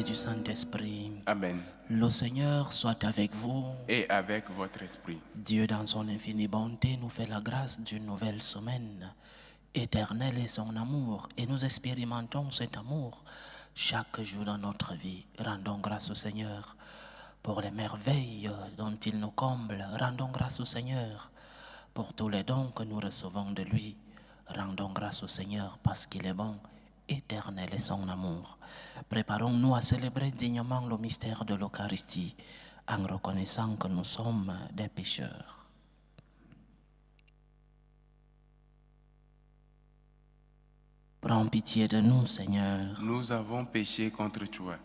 et du Saint-Esprit. Amen. Le Seigneur soit avec vous. Et avec votre esprit. Dieu, dans son infinie bonté, nous fait la grâce d'une nouvelle semaine. Éternel est son amour, et nous expérimentons cet amour chaque jour dans notre vie. Rendons grâce au Seigneur pour les merveilles dont il nous comble. Rendons grâce au Seigneur pour tous les dons que nous recevons de lui. Rendons grâce au Seigneur parce qu'il est bon. Éternel est son amour. Préparons-nous à célébrer dignement le mystère de l'Eucharistie en reconnaissant que nous sommes des pécheurs. Prends pitié de nous, Seigneur. Nous avons péché contre toi.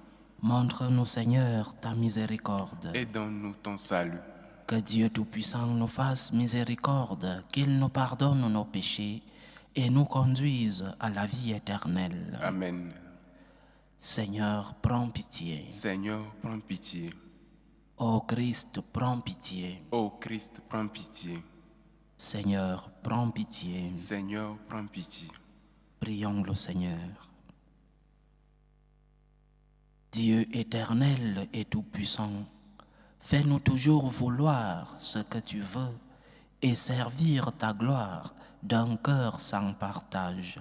Montre-nous, Seigneur, ta miséricorde. Et donne-nous ton salut. Que Dieu Tout-Puissant nous fasse miséricorde, qu'il nous pardonne nos péchés et nous conduise à la vie éternelle. Amen. Seigneur, prends pitié. Seigneur, prends pitié. Ô Christ, prends pitié. Ô Christ, prends pitié. Seigneur, prends pitié. Seigneur, prends pitié. Prions le Seigneur. Dieu éternel et tout-puissant, fais-nous toujours vouloir ce que tu veux et servir ta gloire d'un cœur sans partage.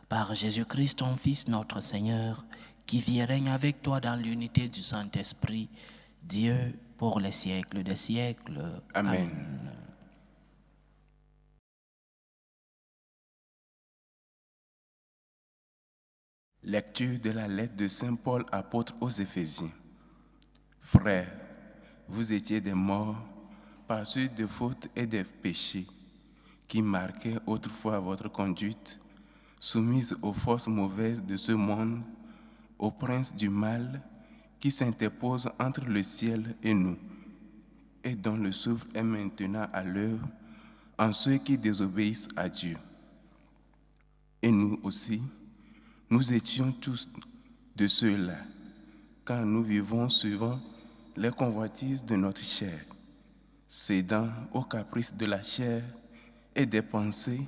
Par Jésus-Christ, ton Fils, notre Seigneur, qui vit et règne avec toi dans l'unité du Saint-Esprit, Dieu pour les siècles des siècles. Amen. Lecture de la lettre de Saint Paul, apôtre aux Éphésiens. Frères, vous étiez des morts par suite de fautes et des péchés qui marquaient autrefois votre conduite, soumise aux forces mauvaises de ce monde, au prince du mal qui s'interpose entre le ciel et nous, et dont le souffle est maintenant à l'œuvre en ceux qui désobéissent à Dieu. Et nous aussi, nous étions tous de ceux-là, car nous vivons suivant les convoitises de notre chair, cédant aux caprices de la chair et des pensées,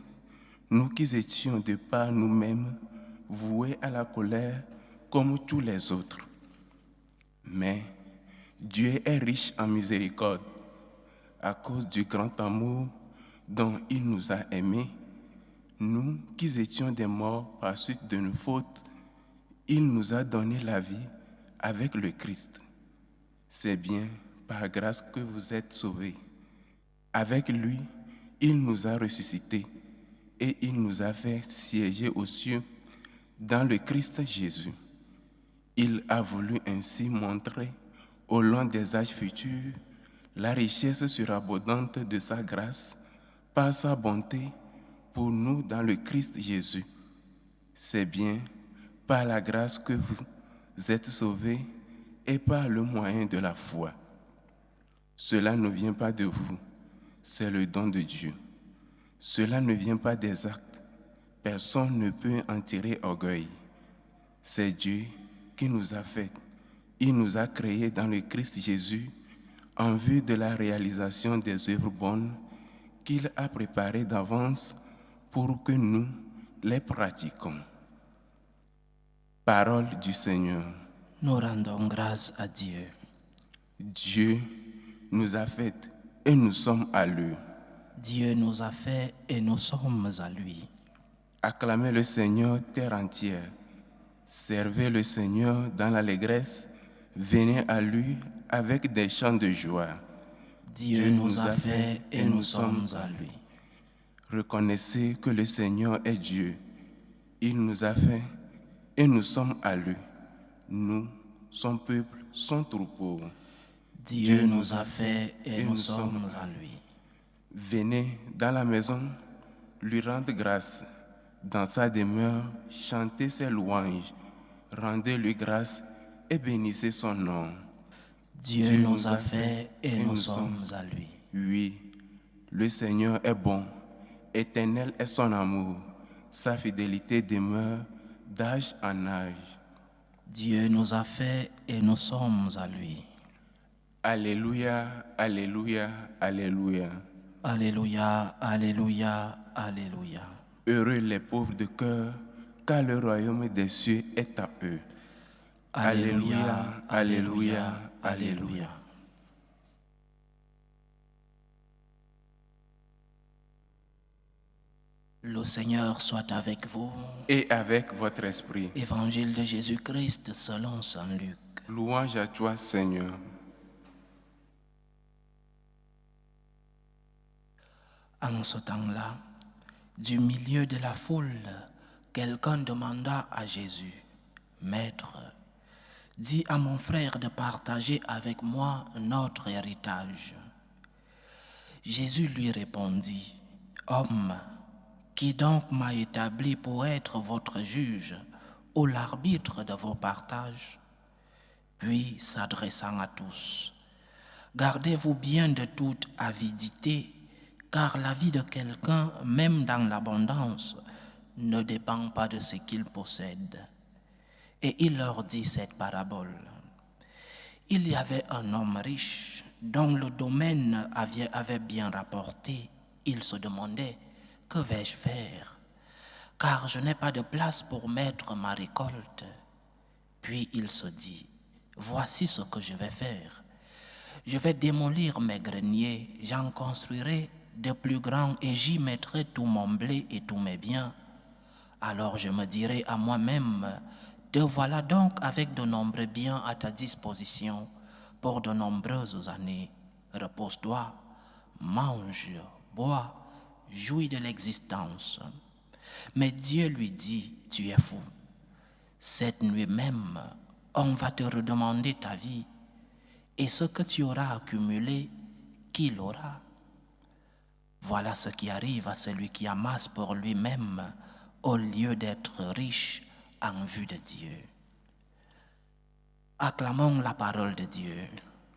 nous qui étions de par nous-mêmes voués à la colère comme tous les autres. Mais Dieu est riche en miséricorde, à cause du grand amour dont il nous a aimés. Nous qui étions des morts par suite de nos fautes, il nous a donné la vie avec le Christ. C'est bien par grâce que vous êtes sauvés. Avec lui, il nous a ressuscités et il nous a fait siéger aux cieux dans le Christ Jésus. Il a voulu ainsi montrer au long des âges futurs la richesse surabondante de sa grâce par sa bonté pour nous dans le Christ Jésus. C'est bien par la grâce que vous êtes sauvés et par le moyen de la foi. Cela ne vient pas de vous, c'est le don de Dieu. Cela ne vient pas des actes, personne ne peut en tirer orgueil. C'est Dieu qui nous a fait, il nous a créés dans le Christ Jésus en vue de la réalisation des œuvres bonnes qu'il a préparées d'avance pour que nous les pratiquions. Parole du Seigneur. Nous rendons grâce à Dieu. Dieu nous a fait et nous sommes à lui. Dieu nous a fait et nous sommes à lui. Acclamez le Seigneur terre entière. Servez le Seigneur dans l'allégresse. Venez à lui avec des chants de joie. Dieu nous a fait et nous sommes à lui. Reconnaissez que le Seigneur est Dieu. Il nous a fait et nous sommes à lui. Nous, son peuple, son troupeau. Dieu nous a fait et nous sommes à lui. Venez dans la maison, lui rendre grâce. Dans sa demeure, chantez ses louanges. Rendez-lui grâce et bénissez son nom. Dieu nous a fait et nous sommes à lui. Oui, le Seigneur est bon. Éternel est son amour. Sa fidélité demeure d'âge en âge. Dieu nous a fait et nous sommes à lui. Alléluia, alléluia, alléluia. Alléluia, alléluia, alléluia. Heureux les pauvres de cœur, car le royaume des cieux est à eux. Alléluia, Alléluia, Alléluia. Le Seigneur soit avec vous. Et avec votre esprit. Évangile de Jésus-Christ selon saint Luc. Louange à toi, Seigneur. En ce temps-là, du milieu de la foule, quelqu'un demanda à Jésus, « Maître, dis à mon frère de partager avec moi notre héritage. » Jésus lui répondit, « Homme, qui donc m'a établi pour être votre juge ou l'arbitre de vos partages ?» Puis, s'adressant à tous, « Gardez-vous bien de toute avidité, car la vie de quelqu'un, même dans l'abondance, ne dépend pas de ce qu'il possède. » Et il leur dit cette parabole. Il y avait un homme riche dont le domaine avait bien rapporté. Il se demandait, « Que vais-je faire? Car je n'ai pas de place pour mettre ma récolte. » Puis il se dit, « Voici ce que je vais faire. Je vais démolir mes greniers, j'en construirai de plus grands et j'y mettrai tout mon blé et tous mes biens. Alors je me dirai à moi-même, te voilà donc avec de nombreux biens à ta disposition pour de nombreuses années. Repose-toi, mange, bois, jouis de l'existence. » Mais Dieu lui dit, « Tu es fou. Cette nuit même, on va te redemander ta vie, et ce que tu auras accumulé, qui l'aura? Voilà ce qui arrive à celui qui amasse pour lui-même au lieu d'être riche en vue de Dieu. » Acclamons la parole de Dieu.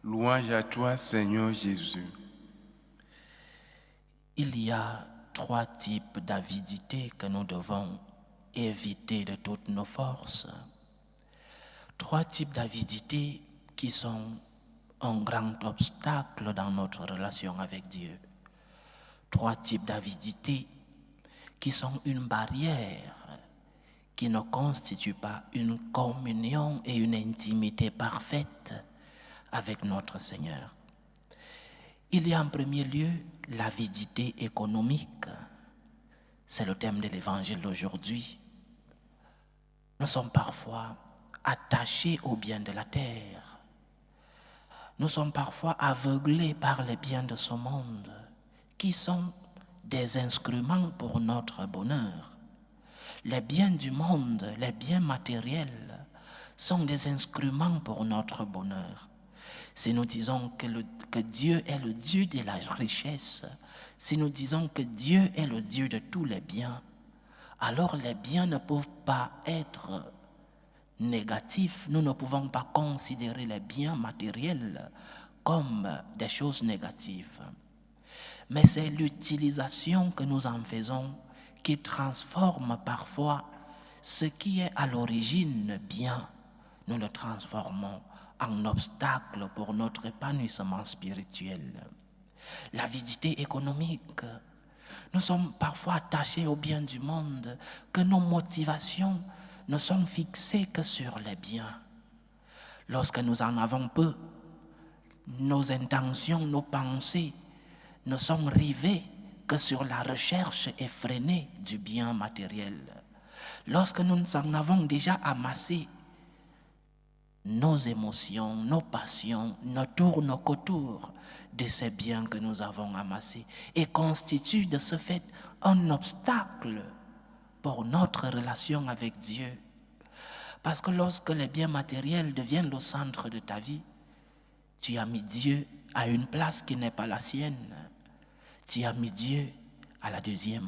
Louange à toi, Seigneur Jésus. Il y a 3 types d'avidité que nous devons éviter de toutes nos forces. 3 types d'avidité qui sont un grand obstacle dans notre relation avec Dieu. 3 types d'avidité qui sont une barrière qui ne constitue pas une communion et une intimité parfaite avec notre Seigneur. Il y a en premier lieu l'avidité économique. C'est le thème de l'évangile d'aujourd'hui. Nous sommes parfois attachés aux biens de la terre. Nous sommes parfois aveuglés par les biens de ce monde qui sont des instruments pour notre bonheur. Les biens du monde, les biens matériels sont des instruments pour notre bonheur. Si nous disons que Dieu est le Dieu de la richesse, si nous disons que Dieu est le Dieu de tous les biens, alors les biens ne peuvent pas être négatifs. Nous ne pouvons pas considérer les biens matériels comme des choses négatives. Mais c'est l'utilisation que nous en faisons qui transforme parfois ce qui est à l'origine bien. Nous le transformons en obstacle pour notre épanouissement spirituel. L'avidité économique. Nous sommes parfois attachés aux biens du monde, que nos motivations ne sont fixées que sur les biens. Lorsque nous en avons peu, nos intentions, nos pensées ne sont rivées que sur la recherche effrénée du bien matériel. Lorsque nous en avons déjà amassé, nos émotions, nos passions ne tournent qu'autour de ces biens que nous avons amassés et constituent de ce fait un obstacle pour notre relation avec Dieu. Parce que lorsque les biens matériels deviennent le centre de ta vie, tu as mis Dieu à une place qui n'est pas la sienne. Tu as mis Dieu à la 2e,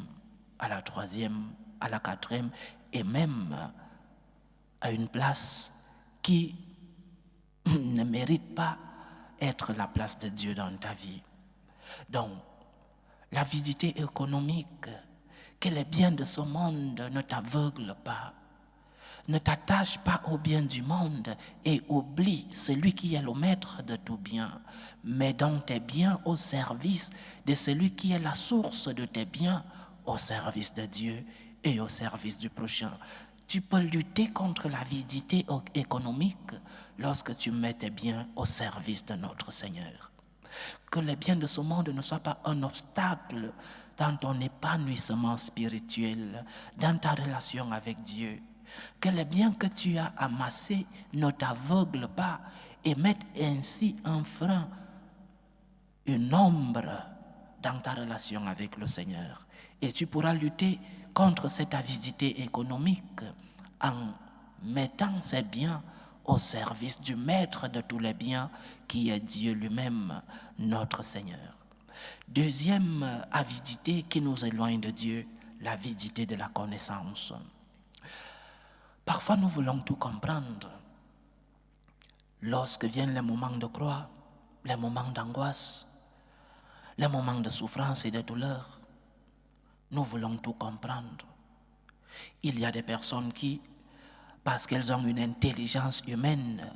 à la 3e, à la 4e et même à une place qui ne mérite pas être la place de Dieu dans ta vie. Donc, l'avidité économique, que les biens de ce monde ne t'aveuglent pas. Ne t'attache pas aux biens du monde et oublie celui qui est le maître de tout bien. Mets donc tes biens au service de celui qui est la source de tes biens, au service de Dieu et au service du prochain. Tu peux lutter contre l'avidité économique lorsque tu mets tes biens au service de notre Seigneur. Que les biens de ce monde ne soient pas un obstacle dans ton épanouissement spirituel, dans ta relation avec Dieu. Que les biens que tu as amassés ne t'aveuglent pas et mettent ainsi un frein, une ombre dans ta relation avec le Seigneur. Et tu pourras lutter contre cette avidité économique en mettant ces biens au service du maître de tous les biens qui est Dieu lui-même, notre Seigneur. Deuxième avidité qui nous éloigne de Dieu, l'avidité de la connaissance. Parfois nous voulons tout comprendre. Lorsque viennent les moments de croix, les moments d'angoisse, les moments de souffrance et de douleur, nous voulons tout comprendre. Il y a des personnes qui, parce qu'elles ont une intelligence humaine,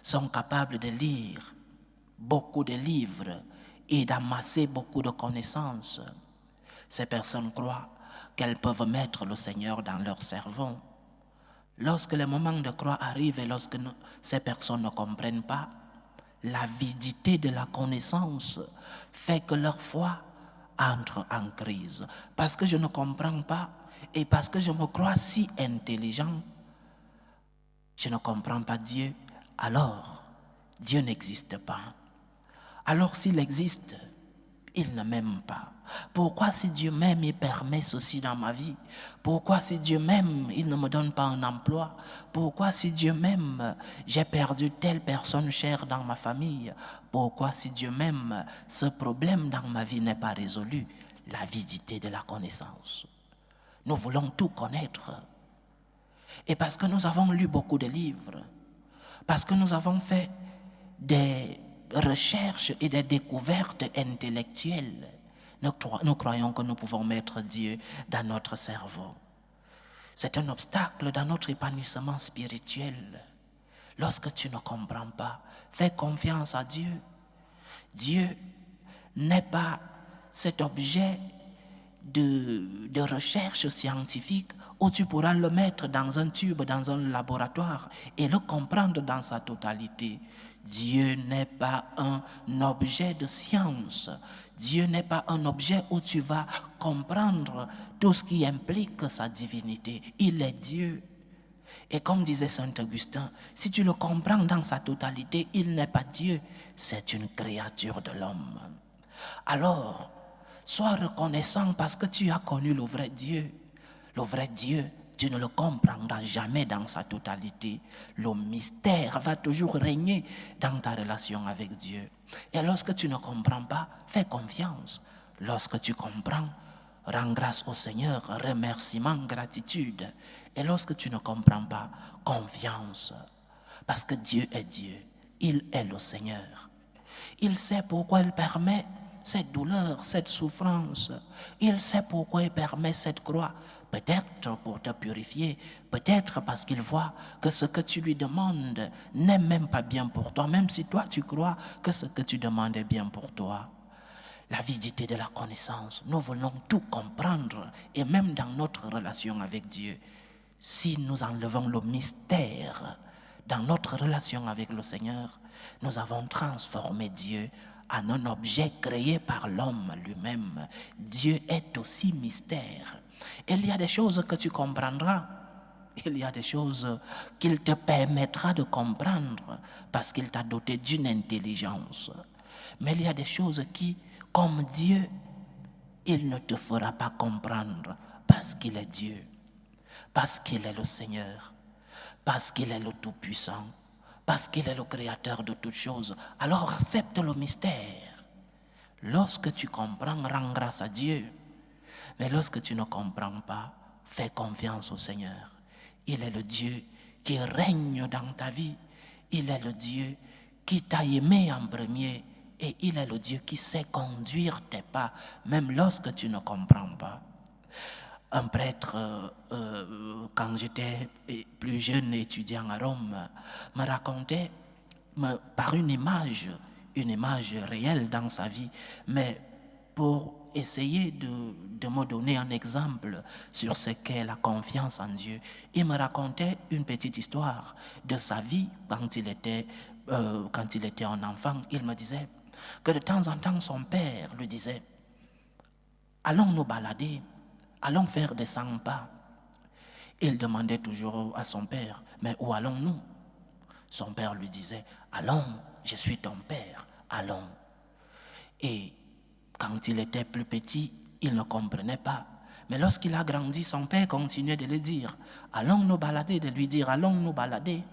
sont capables de lire beaucoup de livres et d'amasser beaucoup de connaissances. Ces personnes croient qu'elles peuvent mettre le Seigneur dans leur cerveau. Lorsque les moments de croix arrivent et lorsque ces personnes ne comprennent pas, l'avidité de la connaissance fait que leur foi entre en crise. Parce que je ne comprends pas et parce que je me crois si intelligent, je ne comprends pas Dieu, alors Dieu n'existe pas. Alors s'il existe, il ne m'aime pas. Pourquoi si Dieu m'aime, il permet ceci dans ma vie? Pourquoi si Dieu m'aime, il ne me donne pas un emploi? Pourquoi si Dieu m'aime, j'ai perdu telle personne chère dans ma famille? Pourquoi si Dieu m'aime, ce problème dans ma vie n'est pas résolu? L'avidité de la connaissance. Nous voulons tout connaître. Et parce que nous avons lu beaucoup de livres, parce que nous avons fait des recherches et des découvertes intellectuelles, nous croyons que nous pouvons mettre Dieu dans notre cerveau. C'est un obstacle dans notre épanouissement spirituel. Lorsque tu ne comprends pas, fais confiance à Dieu. Dieu n'est pas cet objet de recherche scientifique où tu pourras le mettre dans un tube, dans un laboratoire et le comprendre dans sa totalité. Dieu n'est pas un objet de science. Dieu n'est pas un objet où tu vas comprendre tout ce qui implique sa divinité. Il est Dieu. Et comme disait Saint Augustin, si tu le comprends dans sa totalité, il n'est pas Dieu, c'est une créature de l'homme. Alors, sois reconnaissant parce que tu as connu le vrai Dieu. Le vrai Dieu, tu ne le comprendras jamais dans sa totalité. Le mystère va toujours régner dans ta relation avec Dieu. Et lorsque tu ne comprends pas, fais confiance. Lorsque tu comprends, rends grâce au Seigneur, remerciement, gratitude. Et lorsque tu ne comprends pas, confiance. Parce que Dieu est Dieu. Il est le Seigneur. Il sait pourquoi il permet cette douleur, cette souffrance. Il sait pourquoi il permet cette croix. Peut-être pour te purifier, peut-être parce qu'il voit que ce que tu lui demandes n'est même pas bien pour toi, même si toi tu crois que ce que tu demandes est bien pour toi. L'avidité de la connaissance, nous voulons tout comprendre et même dans notre relation avec Dieu. Si nous enlevons le mystère dans notre relation avec le Seigneur, nous avons transformé Dieu en un objet créé par l'homme lui-même. Dieu est aussi mystère. Il y a des choses que tu comprendras. Il y a des choses qu'il te permettra de comprendre parce qu'il t'a doté d'une intelligence. Mais il y a des choses qui, comme Dieu, il ne te fera pas comprendre parce qu'il est Dieu, parce qu'il est le Seigneur, parce qu'il est le Tout-Puissant, parce qu'il est le Créateur de toutes choses. Alors accepte le mystère. Lorsque tu comprends, rends grâce à Dieu. Mais lorsque tu ne comprends pas, fais confiance au Seigneur. Il est le Dieu qui règne dans ta vie. Il est le Dieu qui t'a aimé en premier. Et il est le Dieu qui sait conduire tes pas, même lorsque tu ne comprends pas. Un prêtre, quand j'étais plus jeune étudiant à Rome, me racontait par une image réelle dans sa vie, mais pour essayer de me donner un exemple sur ce qu'est la confiance en Dieu. Il me racontait une petite histoire de sa vie quand il était un enfant. Il me disait que de temps en temps, son père lui disait « Allons nous balader, allons faire des 100 pas ». Il demandait toujours à son père « Mais où allons-nous » Son père lui disait « Allons, je suis ton père, allons ». Et quand il était plus petit, il ne comprenait pas. Mais lorsqu'il a grandi, son père continuait de lui dire « Allons nous balader », de lui dire « Allons nous balader ».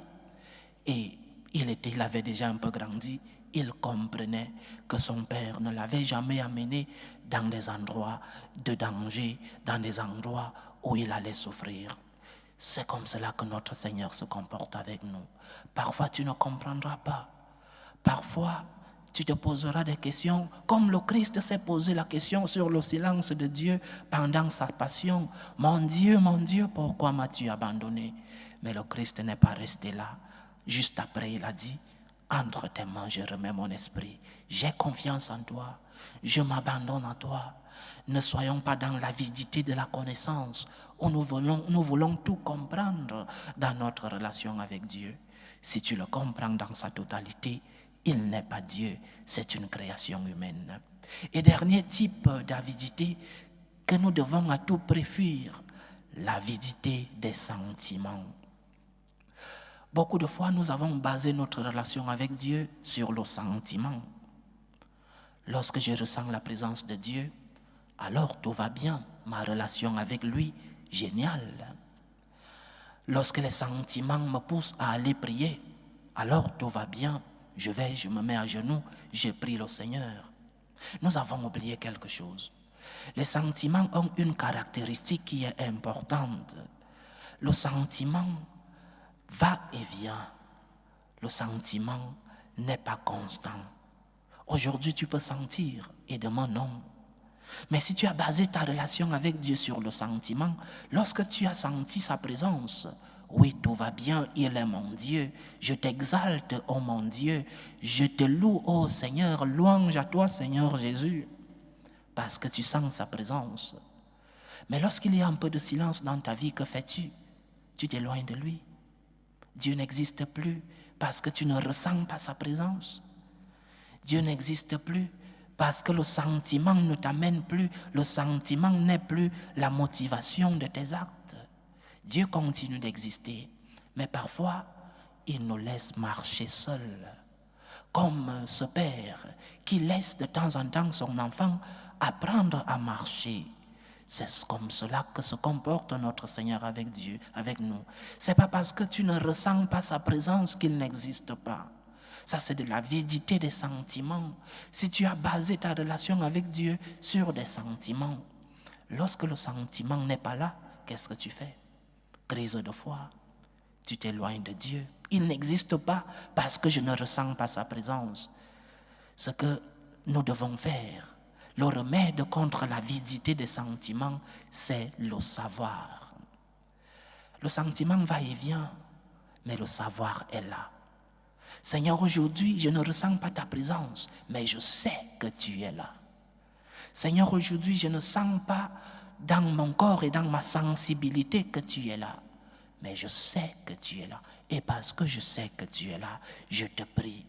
Et il avait déjà un peu grandi. Il comprenait que son père ne l'avait jamais amené dans des endroits de danger, dans des endroits où il allait souffrir. C'est comme cela que notre Seigneur se comporte avec nous. Parfois, tu ne comprendras pas. Parfois, tu te poseras des questions, comme le Christ s'est posé la question sur le silence de Dieu pendant sa passion. Mon Dieu, pourquoi m'as-tu abandonné? Mais le Christ n'est pas resté là. Juste après, il a dit, entre tes mains, je remets mon esprit. J'ai confiance en toi. Je m'abandonne à toi. Ne soyons pas dans l'avidité de la connaissance où nous voulons tout comprendre dans notre relation avec Dieu. Si tu le comprends dans sa totalité, il n'est pas Dieu, c'est une création humaine. Et dernier type d'avidité que nous devons à tout prix fuir, l'avidité des sentiments. Beaucoup de fois, nous avons basé notre relation avec Dieu sur le sentiment. Lorsque je ressens la présence de Dieu, alors tout va bien, ma relation avec lui, génial. Lorsque les sentiments me poussent à aller prier, alors tout va bien, je me mets à genoux, je prie le Seigneur. Nous avons oublié quelque chose. Les sentiments ont une caractéristique qui est importante. Le sentiment va et vient. Le sentiment n'est pas constant. Aujourd'hui, tu peux sentir et demain, non. Mais si tu as basé ta relation avec Dieu sur le sentiment, lorsque tu as senti sa présence, oui, tout va bien, il est mon Dieu. Je t'exalte, oh mon Dieu. Je te loue, oh Seigneur. Louange à toi, Seigneur Jésus. Parce que tu sens sa présence. Mais lorsqu'il y a un peu de silence dans ta vie, que fais-tu? Tu t'éloignes de lui. Dieu n'existe plus parce que tu ne ressens pas sa présence. Dieu n'existe plus parce que le sentiment ne t'amène plus. Le sentiment n'est plus la motivation de tes actes. Dieu continue d'exister, mais parfois, il nous laisse marcher seuls. Comme ce père qui laisse de temps en temps son enfant apprendre à marcher. C'est comme cela que se comporte notre Seigneur avec Dieu, avec nous. C'est pas parce que tu ne ressens pas sa présence qu'il n'existe pas. Ça, c'est de l'avidité des sentiments. Si tu as basé ta relation avec Dieu sur des sentiments, lorsque le sentiment n'est pas là, qu'est-ce que tu fais? Crise de foi. Tu t'éloignes de Dieu. Il n'existe pas parce que je ne ressens pas sa présence. Ce que nous devons faire, le remède contre l'avidité des sentiments, c'est le savoir. Le sentiment va et vient, mais le savoir est là. Seigneur, aujourd'hui, je ne ressens pas ta présence, mais je sais que tu es là. Seigneur, aujourd'hui, je ne sens pas dans mon corps et dans ma sensibilité que tu es là, mais je sais que tu es là. Et parce que je sais que tu es là, je te prie.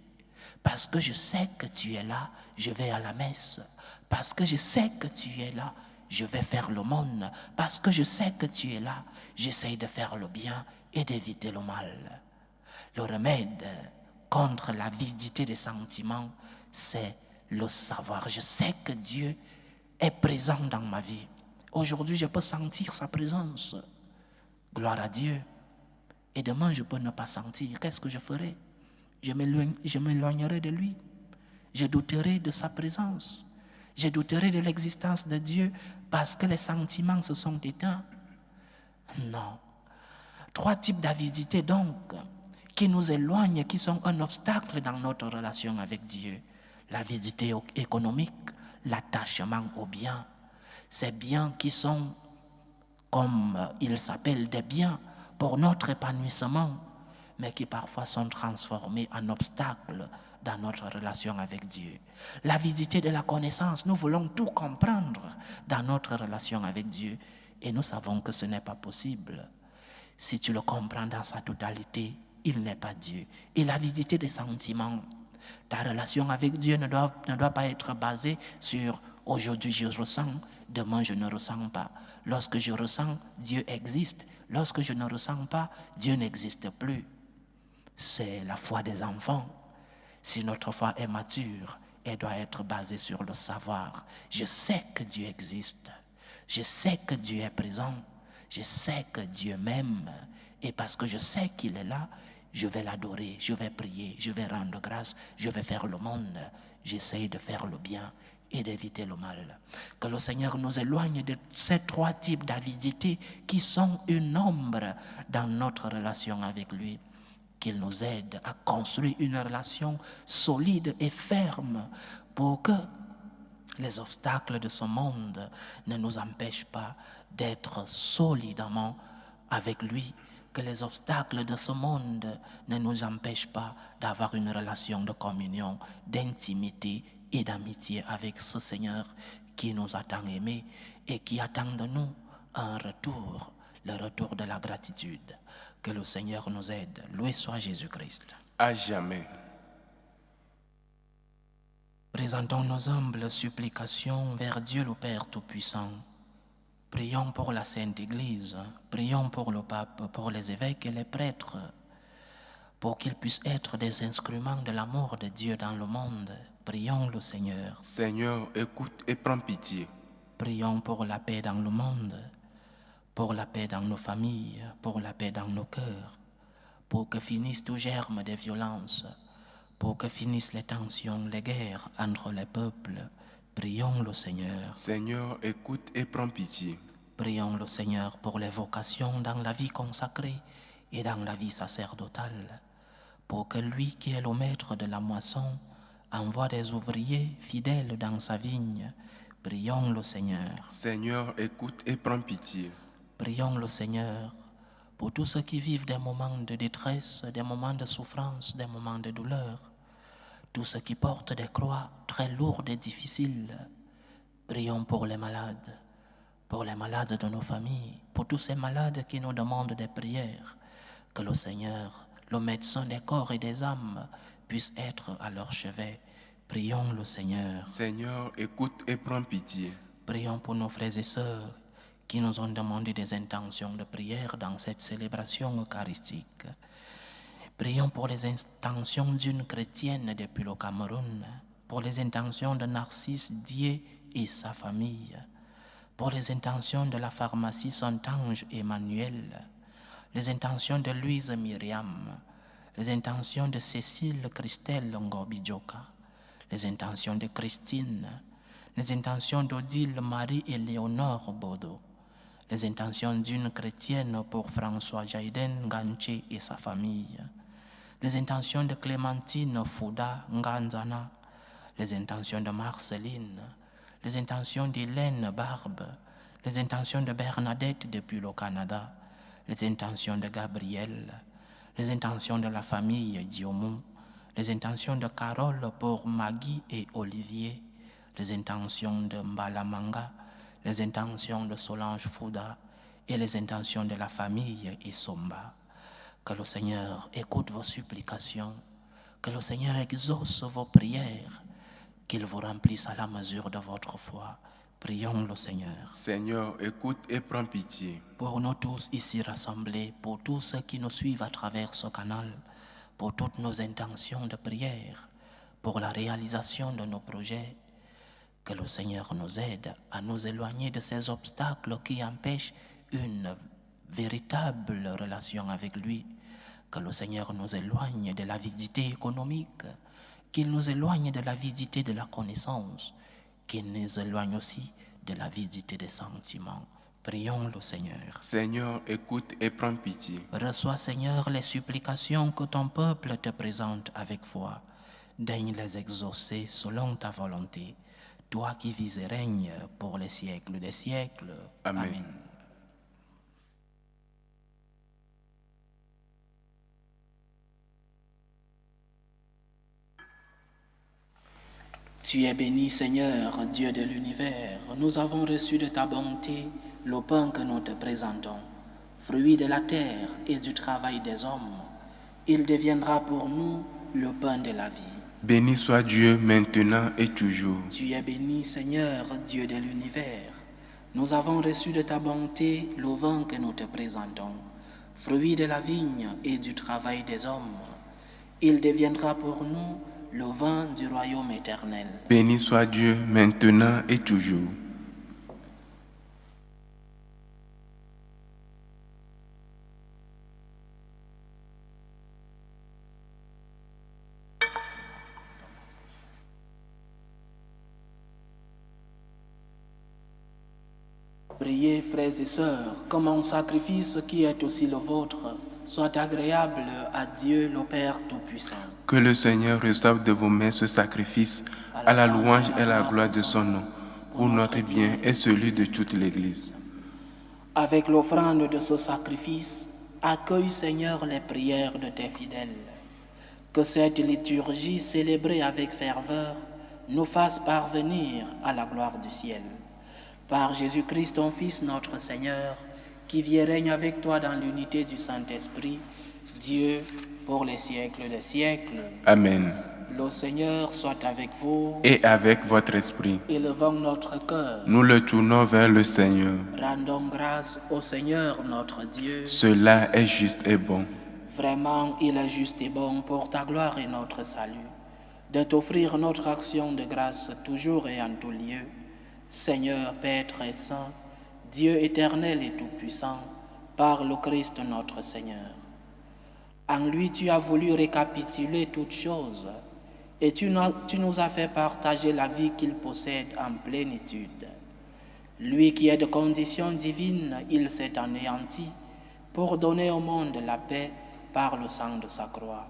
Parce que je sais que tu es là, je vais à la messe. Parce que je sais que tu es là, je vais faire l'aumône. Parce que je sais que tu es là, j'essaye de faire le bien et d'éviter le mal. Le remède contre l'avidité des sentiments, c'est le savoir. Je sais que Dieu est présent dans ma vie. Aujourd'hui, je peux sentir sa présence. Gloire à Dieu. Et demain, je peux ne pas sentir. Qu'est-ce que je ferai? Je m'éloignerai de lui. Je douterai de sa présence. Je douterai de l'existence de Dieu parce que les sentiments se sont éteints. Non. 3 types d'avidité donc qui nous éloignent, qui sont un obstacle dans notre relation avec Dieu. L'avidité économique, l'attachement aux biens. Ces biens qui sont, comme ils s'appellent, des biens pour notre épanouissement. mais qui parfois sont transformés en obstacles dans notre relation avec Dieu. L'avidité de la connaissance, nous voulons tout comprendre dans notre relation avec Dieu et nous savons que ce n'est pas possible. Si tu le comprends dans sa totalité, il n'est pas Dieu. Et l'avidité des sentiments, ta relation avec Dieu ne doit pas être basée sur aujourd'hui je ressens, demain je ne ressens pas. Lorsque je ressens, Dieu existe. Lorsque je ne ressens pas, Dieu n'existe plus. C'est la foi des enfants. Si notre foi est mature, elle doit être basée sur le savoir. Je sais que Dieu existe. Je sais que Dieu est présent. Je sais que Dieu m'aime. Et parce que je sais qu'il est là, je vais l'adorer, je vais prier, je vais rendre grâce, je vais faire le monde. J'essaye de faire le bien et d'éviter le mal. Que le Seigneur nous éloigne de ces trois types d'avidité qui sont une ombre dans notre relation avec lui. Qu'il nous aide à construire une relation solide et ferme pour que les obstacles de ce monde ne nous empêchent pas d'être solidement avec lui, que les obstacles de ce monde ne nous empêchent pas d'avoir une relation de communion, d'intimité et d'amitié avec ce Seigneur qui nous a tant aimés et qui attend de nous un retour, le retour de la gratitude. Que le Seigneur nous aide. Loué soit Jésus-Christ. À jamais. Présentons nos humbles supplications vers Dieu le Père Tout-Puissant. Prions pour la Sainte Église, prions pour le pape, pour les évêques et les prêtres, pour qu'ils puissent être des instruments de l'amour de Dieu dans le monde. Prions le Seigneur. Seigneur, écoute et prends pitié. Prions pour la paix dans le monde, pour la paix dans nos familles, pour la paix dans nos cœurs, pour que finisse tout germe de violence, pour que finissent les tensions, les guerres entre les peuples. Prions le Seigneur. Seigneur, écoute et prends pitié. Prions le Seigneur pour les vocations dans la vie consacrée et dans la vie sacerdotale, pour que lui qui est le maître de la moisson envoie des ouvriers fidèles dans sa vigne. Prions le Seigneur. Seigneur, écoute et prends pitié. Prions le Seigneur pour tous ceux qui vivent des moments de détresse, des moments de souffrance, des moments de douleur, tous ceux qui portent des croix très lourdes et difficiles. Prions pour les malades de nos familles, pour tous ces malades qui nous demandent des prières, que le Seigneur, le médecin des corps et des âmes, puisse être à leur chevet. Prions le Seigneur. Seigneur, écoute et prends pitié. Prions pour nos frères et sœurs qui nous ont demandé des intentions de prière dans cette célébration eucharistique. Prions pour les intentions d'une chrétienne depuis le Cameroun, pour les intentions de Narcisse Dié et sa famille, pour les intentions de la pharmacie Saint-Ange Emmanuel, les intentions de Louise Myriam, les intentions de Cécile Christelle Ngobidjoka, les intentions de Christine, les intentions d'Odile Marie et Léonore Bodo, les intentions d'une chrétienne pour François Jaiden Ganché et sa famille, les intentions de Clémentine Fouda Nganzana, les intentions de Marceline, les intentions d'Hélène Barbe, les intentions de Bernadette depuis le Canada, les intentions de Gabriel, les intentions de la famille Diomon, les intentions de Carole pour Maggie et Olivier, les intentions de Mbalamanga, les intentions de Solange Fouda et les intentions de la famille Isomba. Que le Seigneur écoute vos supplications, que le Seigneur exauce vos prières, qu'il vous remplisse à la mesure de votre foi. Prions le Seigneur. Seigneur, écoute et prends pitié. Pour nous tous ici rassemblés, pour tous ceux qui nous suivent à travers ce canal, pour toutes nos intentions de prière, pour la réalisation de nos projets, que le Seigneur nous aide à nous éloigner de ces obstacles qui empêchent une véritable relation avec lui. Que le Seigneur nous éloigne de l'avidité économique, qu'il nous éloigne de l'avidité de la connaissance, qu'il nous éloigne aussi de l'avidité des sentiments. Prions le Seigneur. Seigneur, écoute et prends pitié. Reçois, Seigneur, les supplications que ton peuple te présente avec foi. Daigne les exaucer selon ta volonté. Toi qui vis et règnes pour les siècles des siècles. Amen. Amen. Tu es béni, Seigneur, Dieu de l'univers. Nous avons reçu de ta bonté le pain que nous te présentons, fruit de la terre et du travail des hommes. Il deviendra pour nous le pain de la vie. Béni soit Dieu maintenant et toujours. Tu es béni, Seigneur, Dieu de l'univers. Nous avons reçu de ta bonté le vin que nous te présentons, fruit de la vigne et du travail des hommes. Il deviendra pour nous le vin du royaume éternel. Béni soit Dieu maintenant et toujours. Priez, frères et sœurs, que mon sacrifice qui est aussi le vôtre soit agréable à Dieu le Père Tout-Puissant. Que le Seigneur reçoive de vos mains ce sacrifice à la louange et à la gloire de son nom, pour notre bien et celui de toute l'Église. Avec l'offrande de ce sacrifice, accueille, Seigneur, les prières de tes fidèles. Que cette liturgie célébrée avec ferveur nous fasse parvenir à la gloire du ciel. Par Jésus-Christ, ton Fils, notre Seigneur, qui vit et règne avec toi dans l'unité du Saint-Esprit, Dieu, pour les siècles des siècles. Amen. Le Seigneur soit avec vous. Et avec votre esprit. Élevons notre cœur. Nous le tournons vers le Seigneur. Rendons grâce au Seigneur, notre Dieu. Cela est juste et bon. Vraiment, il est juste et bon pour ta gloire et notre salut, de t'offrir notre action de grâce toujours et en tout lieu. Seigneur, Père très saint, Dieu éternel et tout-puissant, par le Christ notre Seigneur. En lui, tu as voulu récapituler toutes choses et tu nous as fait partager la vie qu'il possède en plénitude. Lui qui est de condition divine, il s'est anéanti pour donner au monde la paix par le sang de sa croix.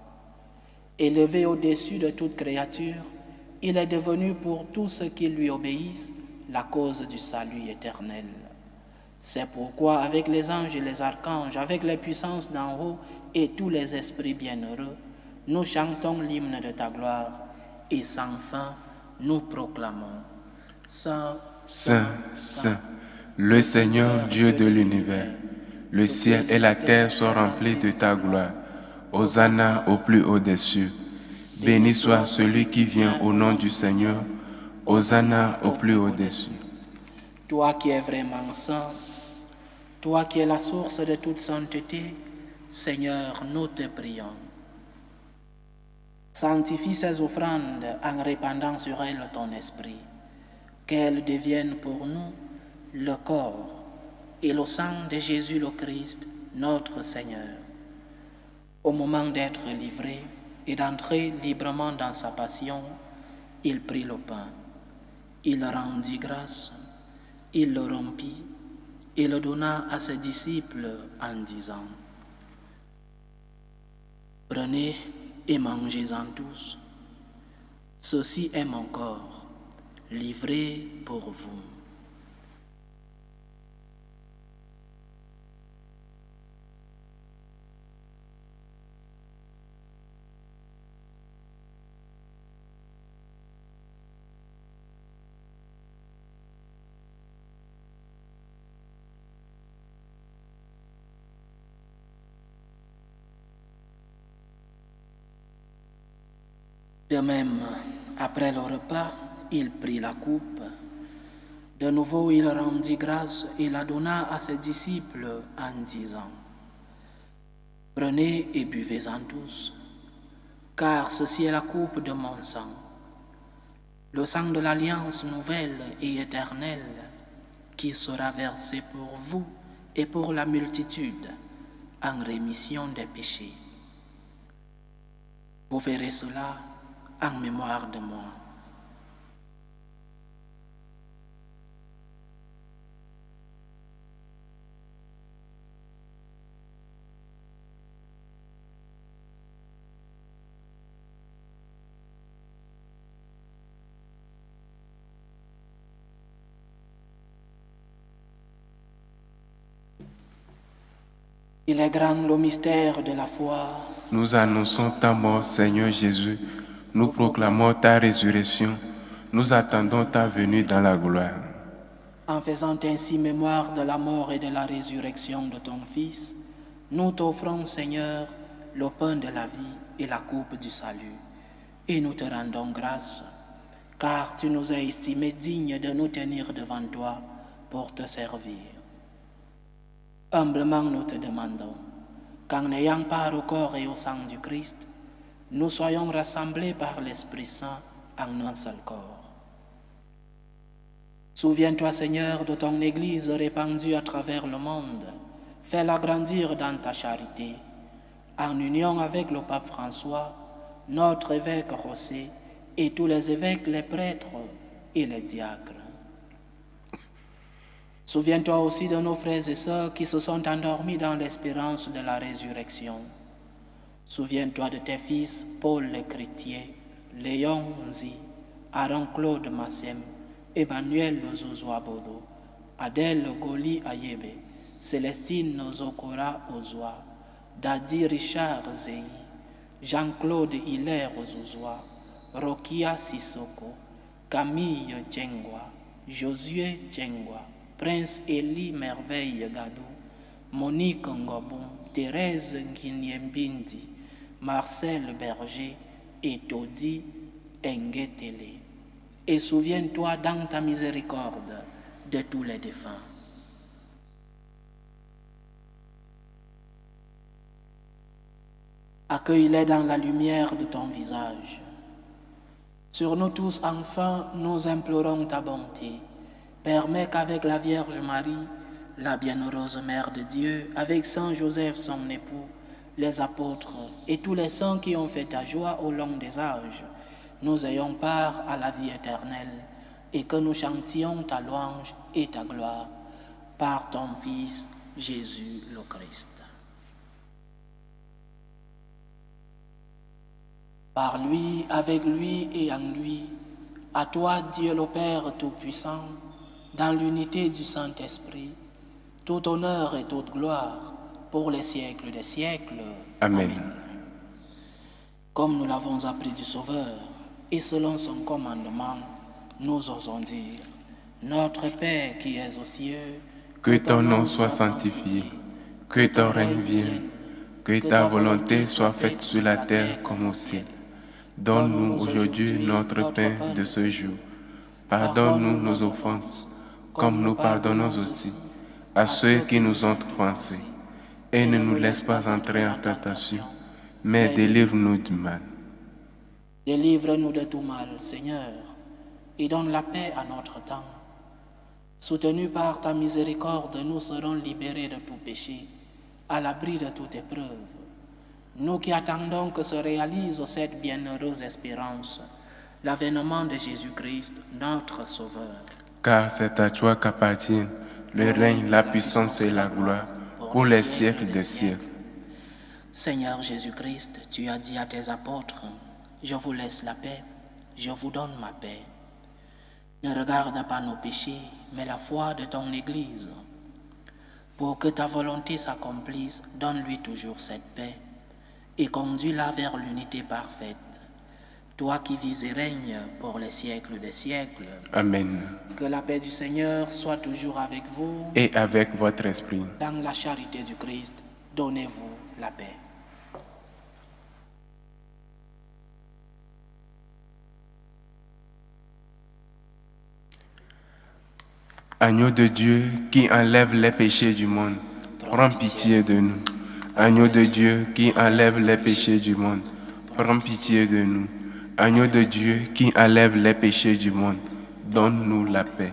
Élevé au-dessus de toute créature, il est devenu pour tous ceux qui lui obéissent la cause du salut éternel. C'est pourquoi, avec les anges et les archanges, avec les puissances d'en haut et tous les esprits bienheureux, nous chantons l'hymne de ta gloire et sans fin nous proclamons: Saint, Saint, Saint, le Seigneur Dieu de l'univers. Le ciel et la terre sont remplis de ta gloire. Hosanna au plus haut des cieux. Béni soit celui qui vient au nom du Seigneur. Hosanna au plus haut des cieux. Toi qui es vraiment saint, toi qui es la source de toute sainteté, Seigneur, nous te prions. Sanctifie ces offrandes en répandant sur elles ton esprit, qu'elles deviennent pour nous le corps et le sang de Jésus le Christ, notre Seigneur. Au moment d'être livré et d'entrer librement dans sa passion, il prit le pain, il rendit grâce, il le rompit et le donna à ses disciples en disant: Prenez et mangez-en tous. Ceci est mon corps, livré pour vous. De même, après le repas, il prit la coupe. De nouveau, il rendit grâce et la donna à ses disciples en disant: Prenez et buvez-en tous, car ceci est la coupe de mon sang, le sang de l'alliance nouvelle et éternelle, qui sera versé pour vous et pour la multitude en rémission des péchés. Vous ferez cela en mémoire de moi. Il est grand le mystère de la foi. Nous annonçons ta mort, Seigneur Jésus. Nous proclamons ta résurrection. nous attendons ta venue dans la gloire. En faisant ainsi mémoire de la mort et de la résurrection de ton Fils, nous t'offrons, Seigneur, le pain de la vie et la coupe du salut. Et nous te rendons grâce, car tu nous as estimés dignes de nous tenir devant toi pour te servir. Humblement nous te demandons qu'en ayant part au corps et au sang du Christ, nous soyons rassemblés par l'Esprit Saint en un seul corps. Souviens-toi, Seigneur, de ton Église répandue à travers le monde. Fais-la grandir dans ta charité, en union avec le pape François, notre évêque José, et tous les évêques, les prêtres et les diacres. Souviens-toi aussi de nos frères et sœurs qui se sont endormis dans l'espérance de la résurrection. Souviens-toi de tes fils Paul le Chrétien, Léon Nzi, Aaron Claude Massem, Emmanuel Zouzoua Bodo, Adèle Goli Ayebe, Célestine Zokora Ozoa, Dadi Richard Zeyi, Jean-Claude Hilaire Zouzoua, Rokia Sissoko, Camille Djengwa, Josué Djengwa, Prince Eli Merveille Gadou, Monique Ngobon, Thérèse Nguinyembindi, Marcel Berger et Todi Engetele. Et souviens-toi dans ta miséricorde de tous les défunts. Accueille-les dans la lumière de ton visage. Sur nous tous, enfin, nous implorons ta bonté. Permets qu'avec la Vierge Marie, la bienheureuse Mère de Dieu, avec Saint Joseph, son époux, les apôtres et tous les saints qui ont fait ta joie au long des âges, nous ayons part à la vie éternelle et que nous chantions ta louange et ta gloire par ton Fils Jésus le Christ. Par lui, avec lui et en lui, à toi Dieu le Père Tout-Puissant, dans l'unité du Saint-Esprit, tout honneur et toute gloire pour les siècles des siècles. Amen. Comme nous l'avons appris du Sauveur, et selon son commandement, nous osons dire, Notre Père qui es aux cieux, que ton nom soit sanctifié, que ton règne vienne, que ta volonté soit faite sur la terre comme au ciel. Donne-nous aujourd'hui notre pain de ce jour. Pardonne-nous nos offenses, comme nous pardonnons aussi à ceux qui nous ont offensés. Et ne nous laisse pas entrer en tentation, mais délivre-nous du mal. Délivre-nous de tout mal, Seigneur, et donne la paix à notre temps. Soutenus par ta miséricorde, nous serons libérés de tout péché, à l'abri de toute épreuve. Nous qui attendons que se réalise cette bienheureuse espérance, l'avènement de Jésus-Christ, notre Sauveur. Car c'est à toi qu'appartiennent le règne, la puissance et la gloire, pour les siècles des siècles. Seigneur Jésus-Christ, tu as dit à tes apôtres, « Je vous laisse la paix, je vous donne ma paix. » Ne regarde pas nos péchés, mais la foi de ton Église. Pour que ta volonté s'accomplisse, donne-lui toujours cette paix et conduis-la vers l'unité parfaite. Toi qui vis et règnes pour les siècles des siècles. Amen. Que la paix du Seigneur soit toujours avec vous. Et avec votre esprit. Dans la charité du Christ, donnez-vous la paix. Agneau de Dieu qui enlève les péchés du monde, prends pitié de nous. Agneau de Dieu qui enlève les péchés du monde, prends pitié de nous. Agneau de Dieu qui enlève les péchés du monde, donne-nous la paix.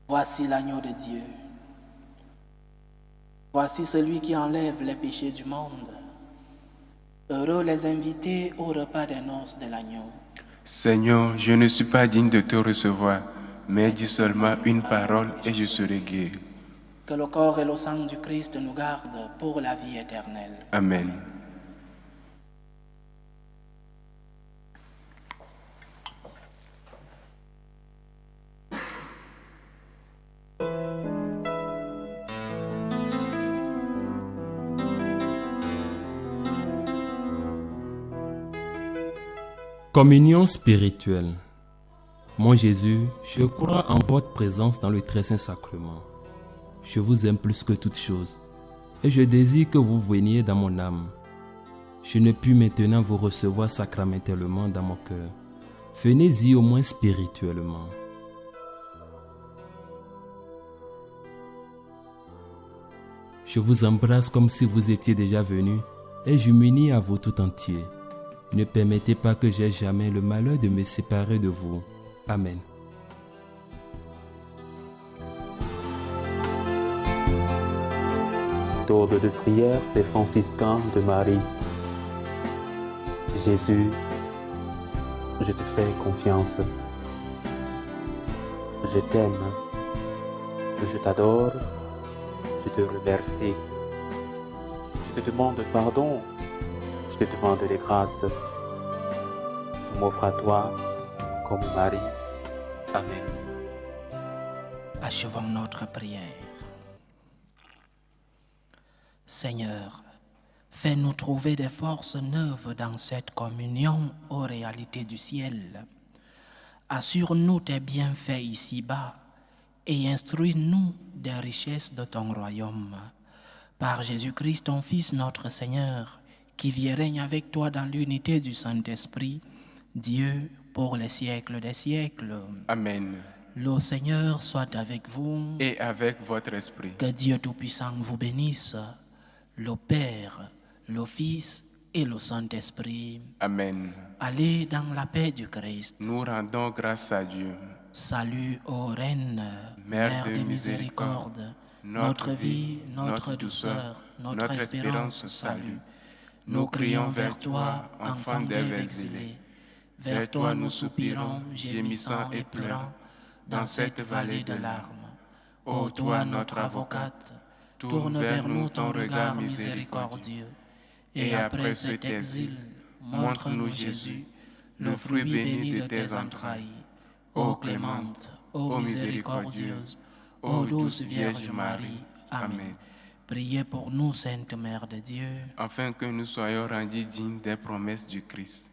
Voici l'agneau de Dieu. Voici celui qui enlève les péchés du monde. Heureux les invités au repas des noces de l'agneau. Seigneur, je ne suis pas digne de te recevoir, mais dis seulement une parole et je serai guéri. Que le corps et le sang du Christ nous gardent pour la vie éternelle. Amen. Communion spirituelle. Mon Jésus, je crois en votre présence dans le très saint sacrement. Je vous aime plus que toute chose et je désire que vous veniez dans mon âme. Je ne puis maintenant vous recevoir sacramentellement dans mon cœur. Venez-y au moins spirituellement. Je vous embrasse comme si vous étiez déjà venu et je m'unis à vous tout entier. Ne permettez pas que j'aie jamais le malheur de me séparer de vous. Amen. Méthode de prière des franciscains de Marie. Jésus, je te fais confiance. Je t'aime. Je t'adore. Je te remercie. Je te demande pardon. Je te demande les grâces. Je m'offre à toi comme Marie. Amen. Achevons notre prière. Seigneur, fais-nous trouver des forces neuves dans cette communion aux réalités du ciel. Assure-nous tes bienfaits ici-bas et instruis-nous des richesses de ton royaume. Par Jésus-Christ, ton Fils, notre Seigneur, qui vit et règne avec toi dans l'unité du Saint-Esprit, Dieu, pour les siècles des siècles. Amen. Le Seigneur soit avec vous. Et avec votre esprit. Que Dieu Tout-Puissant vous bénisse, le Père, le Fils et le Saint-Esprit. Amen. Allez dans la paix du Christ. Nous rendons grâce à Dieu. Salut ô Reine, Mère de miséricorde, notre vie, notre douceur, notre espérance, salut. Nous crions vers toi, enfant d'Ève exilée. Vers toi nous soupirons, gémissant et pleurant, dans cette vallée de larmes. Ô toi, notre avocate, tourne vers nous ton regard miséricordieux. Et après cet exil, montre-nous Jésus, le fruit béni de tes entrailles. Ô clémente, ô miséricordieuse, ô douce Vierge Marie. Amen. Priez pour nous, Sainte Mère de Dieu, Afin que nous soyons rendus dignes des promesses du Christ.